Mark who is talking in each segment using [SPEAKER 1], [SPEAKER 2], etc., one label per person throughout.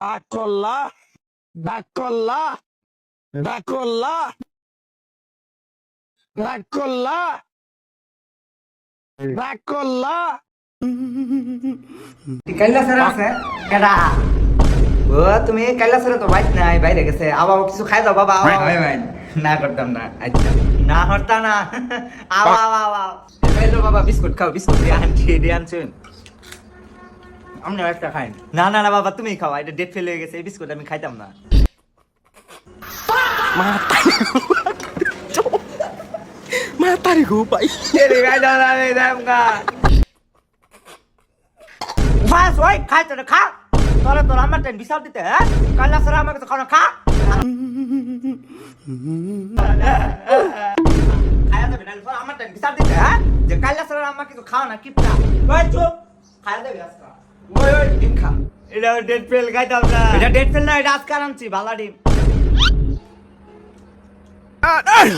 [SPEAKER 1] ডাকল্লা ডাকল্লা ডাকল্লা ডাকল্লা ডাকল্লা
[SPEAKER 2] কাইলা sir আছে কেডা ও তুমি কাইলা স্যার তো বাইক নাই বাইরে গেছে আবার কিছু খাই দাও বাবা না করতাম না আচ্ছা না হরতা না আবা আবা আবা এলো বাবা বিস্কুট খাও বিস্কুট দিয়ে আনছেন আমনে একটা খাই না না না বাবা তুমি খাও এটা ডেট ফেল হয়ে গেছে এই বিস্কুট আমি খাইতাম না
[SPEAKER 1] Matahari ko pa.
[SPEAKER 2] Jadi kaya na ni Damka. Mas, oi, khai to kha. Tole to আমার টেন বিশাল দিতে হ্যাঁ কালা সারা আমাকে তো খানা খা খায়া দেবে না তোর আমার টেন বিশাল দিতে হ্যাঁ যে কালা সারা আমাকে তো খাও না কিপটা ওই চুপ খায়া দেবে আজকে ওই ওই ডিম খা এটা ডেট ফেল খাইতাম না এটা ডেট ফেল না এটা আজকে আনছি ভালো ডিম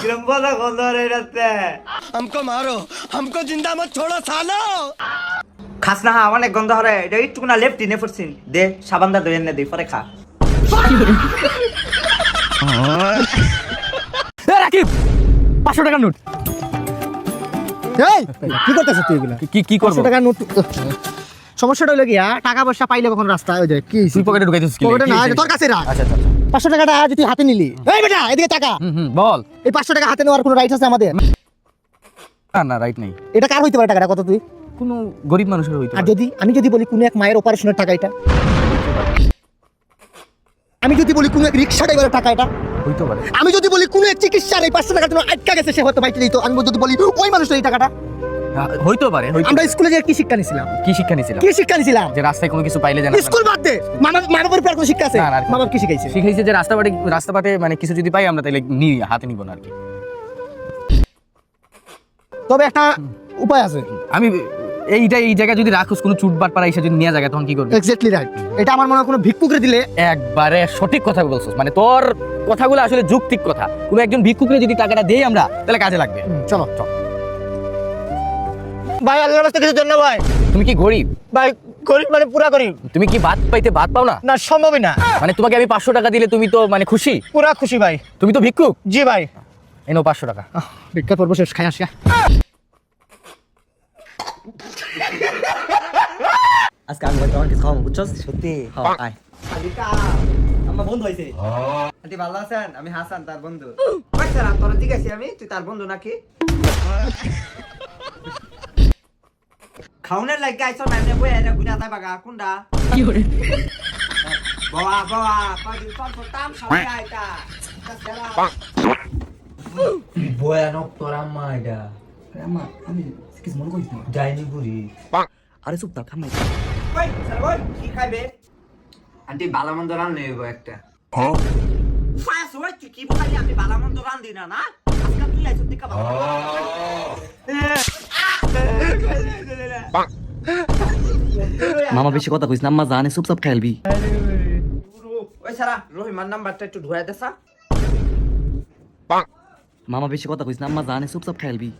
[SPEAKER 2] কিরম বলা গন্ধ রে রাতে
[SPEAKER 1] हमको मारो हमको जिंदा मत छोड़ो सालो
[SPEAKER 2] খাস না হ্যাঁ অনেক গন্ধ হরে এটা একটু না লেফট নে পড়ছিন দে সাবান দা দই এনে দে পরে খা
[SPEAKER 3] এ রাকিব 500 টাকা নোট
[SPEAKER 4] এই কি করতেছিস তুই এগুলা
[SPEAKER 3] কি করব
[SPEAKER 4] 500 টাকা নোট সমস্যাটা হলো কি টাকা পয়সা পাইলে কখন রাস্তায় ওই যে কি
[SPEAKER 3] তুই পকেটে ঢুকাইছিস কি
[SPEAKER 4] পকেটে না তোর কাছে রাখ
[SPEAKER 3] আচ্ছা আচ্ছা
[SPEAKER 4] 500 টাকাটা যদি তুই হাতে নিলি এই বেটা এদিকে টাকা
[SPEAKER 3] বল
[SPEAKER 4] এই 500 টাকা হাতে নেওয়ার কোনো রাইট আছে আমাদের
[SPEAKER 3] না না রাইট নাই
[SPEAKER 4] এটা কার হইতে পারে টাকাটা কত তুই
[SPEAKER 3] কোনো গরিব মানুষের হইতো
[SPEAKER 4] আর যদি আমি যদি বলি কোনো এক মায়ের অপারেশনের টাকা এটা আমি যদি বলি কোনো এক রিকশা ড্রাইভারের টাকা এটা
[SPEAKER 3] হইতো পারে
[SPEAKER 4] আমি যদি বলি কোনো এক চিকিৎসার এই 500 টাকা জন্য আটকা গেছে সে হয়তো বাইতে দিত আমি যদি বলি ওই মানুষের এই টাকাটা
[SPEAKER 3] হইতো পারে
[SPEAKER 4] আমরা স্কুলে যে কি শিক্ষা নিছিলাম
[SPEAKER 3] কি শিক্ষা নিছিলাম
[SPEAKER 4] কি শিক্ষা নিছিলাম
[SPEAKER 3] যে রাস্তায় কোনো কিছু পাইলে জানা
[SPEAKER 4] স্কুল বাদ দে মানবের উপর কোনো শিক্ষা আছে
[SPEAKER 3] না, না, আর কি।
[SPEAKER 4] মানব কি শিখাইছে
[SPEAKER 3] শিখাইছে যে রাস্তাঘাটে মানে কিছু যদি পাই আমরা তাহলে নিই হাতে নিব না আর কি
[SPEAKER 4] তবে একটা উপায় আছে
[SPEAKER 3] আমি এই জায়গায় যদি রাখুস কোনো চুটবাট পাড়া এসে যদি নিয়ে জায়গা তখন কি করবি
[SPEAKER 4] এক্স্যাক্টলি রাইট এটা আমার মনে হয় কোনো ভিক্ষুকরে দিলে
[SPEAKER 3] একবারে সঠিক কথা বলছিস মানে তোর কথাগুলো আসলে যৌক্তিক কথা কোনো একজন ভিক্ষুকরে যদি টাকাটা দেই আমরা তাহলে কাজে লাগবে
[SPEAKER 4] চলো চল ভাই আল্লাহর রাস্তায় কিছু জন্য ভাই
[SPEAKER 3] তুমি কি গরিব
[SPEAKER 4] ভাই গরিব মানে পুরা গরিব
[SPEAKER 3] তুমি কি ভাত পাইতে ভাত পাও না
[SPEAKER 4] না সম্ভবই না
[SPEAKER 3] মানে তোমাকে আমি 500 টাকা দিলে তুমি তো মানে খুশি
[SPEAKER 4] পুরা খুশি ভাই
[SPEAKER 3] তুমি তো ভিক্ষুক
[SPEAKER 4] জি ভাই
[SPEAKER 3] এনো 500 টাকা
[SPEAKER 4] ভিক্ষা করবো শেষ খাই আসিয়া
[SPEAKER 2] আজকে আমি তোমার কিছু খাওয়াবো বুঝছো সত্যি আয় আমার বন্ধু হয়েছে আন্টি ভালো আছেন আমি হাসান তার বন্ধু আচ্ছা তোর জিজ্ঞাসি আমি তুই তার বন্ধু নাকি খাওনের লাগে আইছো না নে বই এটা গুনা তাই বাগা কোনডা কি করে বাবা বাবা পাদি পাঁচ তাম সামনে আইতা ভয়ানক তোর আম্মা এটা আম্মা আমি কিছু মনে করিস না যাইনি বুড়ি আরে চুপ থাক খামাই ওই স্যার ওই কি খাইবে আন্টি বালামন্দ রান নেব একটা হ্যাঁ ফাস ওই তুই কি খালি আমি বালামন্দ রান দি না না আজকে তুই আইছ দেখা
[SPEAKER 5] মামা বেশি কথা কইস না আম্মা জানে চুপচাপ খেলবি
[SPEAKER 2] ওই সারা রহিমার নাম্বারটা একটু ঢুয়াই দেসা
[SPEAKER 5] মামা বেশি কথা কইস না আম্মা জানে চুপচাপ খেলবি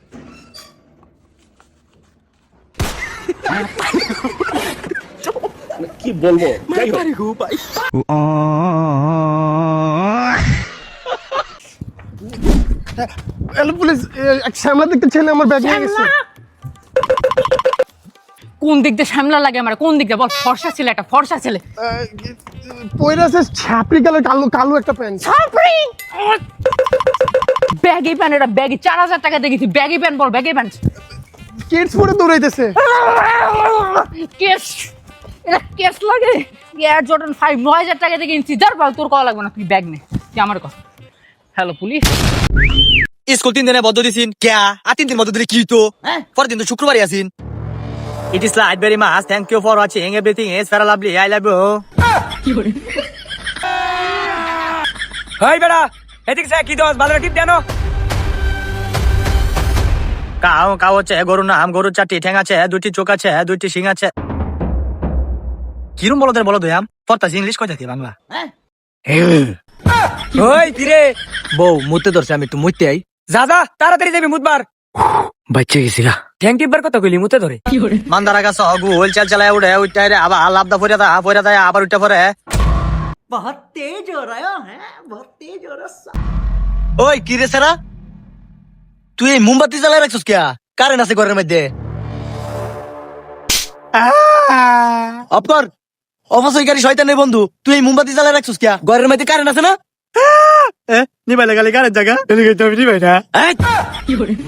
[SPEAKER 1] কি বলবো Matahari ko pa. Hello police এক সামলা দেখতে ছেলে আমার ব্যাগ নিয়ে গেছে
[SPEAKER 6] কোন দিক দিয়ে সামলা লাগে আমার কোন দিক দিয়ে বল ফর্সা ছেলে একটা ফর্সা ছেলে
[SPEAKER 1] পয়রাছে ছাপড়ি কালার কালো কালো একটা প্যান্ট
[SPEAKER 6] ছাপড়ি ব্যাগি প্যান্ট এটা ব্যাগি 4000 টাকা দেখেছি ব্যাগি প্যান্ট বল ব্যাগি প্যান্ট
[SPEAKER 1] কিডস পরে দৌড়াইতেছে
[SPEAKER 6] কেস এটা কেস লাগে এয়ার জর্ডান 5 9000 টাকা দিয়ে কিনছি যার বল তোর কল লাগবে না তুই ব্যাগ নে তুই আমার কল হ্যালো পুলিশ
[SPEAKER 7] স্কুল 3 দিনে বন্ধ দিছিন ক্যা আর 3 দিন বন্ধ দিলে কি তো পরের দিন তো শুক্রবারই আসিন it is light very much thank you for watching everything is very lovely I love you hi বেটা এদিক সে কি দোস ভালো টিপ দেনো কাও আছে গরু নাম গরু চারটি ঠ্যাং আছে দুইটি চোখ আছে দুইটি শিং আছে কিরম বলদের বলদ হইয়াম পড়তাছি ইংলিশ কইতা কি বাংলা ওই কিরে বউ মুতে ধরছে আমি একটু মুতে আই যা যা তাড়াতাড়ি যাবি মুতবার বাচ্চা গেছি গা ট্যাং টিপবার কথা কইলি মুতে ধরে মান্দারা গাছ গুল চাল চালায় উঠে উঠতে আবার লাভদা ফরিয়া দা আবার উঠতে পরে
[SPEAKER 2] बहुत तेज हो रहा है बहुत तेज हो रहा है
[SPEAKER 7] ওই কি রে সারা তুই এই মোমবাতি জ্বালায় রাখছিস কে কারেন্ট আছে ঘরের মধ্যে অপর অবশ্যই শয়তানের বন্ধু তুই এই মোমবাতি জ্বালায় রাখছিস কে ঘরের মধ্যে কারেন্ট আছে না
[SPEAKER 1] নিবাইলে গালি কারের জায়গা নিবাই না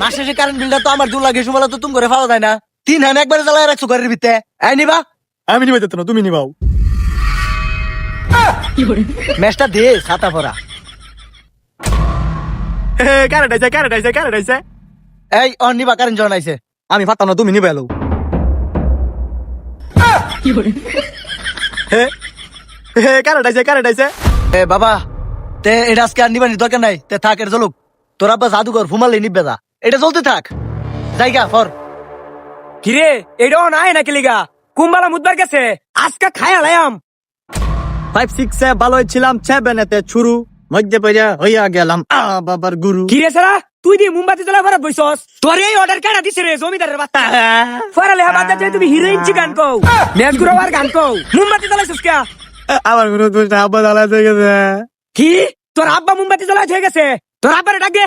[SPEAKER 7] মাসে শেষে কারেন্ট বিলটা তো আমার দূর লাগে সময় তো তুমি করে পাওয়া যায় না 3 হান একবারে জ্বালায় রাখছো ঘরের ভিতরে এই নিবা
[SPEAKER 1] আমি নিবাই যেত না তুমি নিবাও
[SPEAKER 7] ম্যাচটা দে ছাতা ভরা
[SPEAKER 1] কারেন্ট আইছে
[SPEAKER 7] এই অন নিবা কারেন্ট জন আইছে আমি পারতাম না তুমি নিবা এলো
[SPEAKER 1] কারেন্ট আইছে
[SPEAKER 7] এ বাবা তে এটা আজকে আর নিবানি দরকার নাই তে থাক এটা চলুক তোর আব্বা জাদুঘর ফুমালে নিবে যা এটা চলতে থাক জায়গা ফর
[SPEAKER 8] কিরে এটাও নাই নাকি লিগা কুম্বালা মুদবার গেছে আজকে খায়া লায়াম
[SPEAKER 1] 5 6 এ ভালো ছিলাম 7 এতে শুরু মধ্যে পড়া হইয়া গেলাম বাবার গুরু
[SPEAKER 8] কিরে সারা তুই দি মোমবাতি জ্বালা ভরা বইছস তোর এই অর্ডার কেডা দিছে রে জমিদারের বাচ্চা ফরালে হাবাদ দে তুমি হিরোইন জি গান কও ম্যাচ গুরোবার গান কও মোমবাতি জ্বালাইছস কে
[SPEAKER 1] আমার কোনো দোষ না আব্বা দালা হয়ে গেছে
[SPEAKER 8] কি তোর আব্বা মোমবাতি জ্বালাই হয়ে গেছে তোর আব্বারে ডাক দে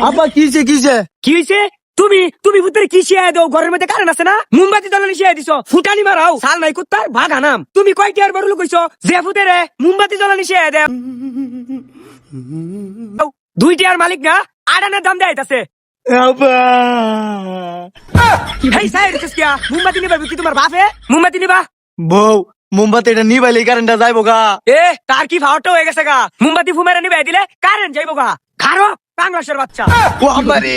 [SPEAKER 7] আব্বা কিছে
[SPEAKER 8] কি হইছে তুমি তুমি ভূতের কি শিয়া দাও ঘরের মধ্যে কারেন্ট আছে না মোমবাতি জ্বালানি শিয়া দিছো ফুটানি মারাও সাল নাই কুত্তার ভাগ আনাম তুমি কয় টিয়ার বড় লোক কইছো যে ভূতেরে মোমবাতি জ্বালানি শিয়া দে 2 টিয়ার মালিক না আড়ানের দাম দেয়াইতাছে হেই সাইড কিসকিয়া মোমবাতি নিবা কি তোমার বাপে মোমবাতি নিবা
[SPEAKER 7] বউ মোমবাতি এটা নিবাইলে কারেন্টটা যাইবো গা
[SPEAKER 8] এ তার কি ভাওটা হয়ে গেছে গা মোমবাতি ফুমেরে নিবাই দিলে কারেন্ট যাইবো গা খারো বাংলাদেশের বাচ্চা
[SPEAKER 7] ও আমারে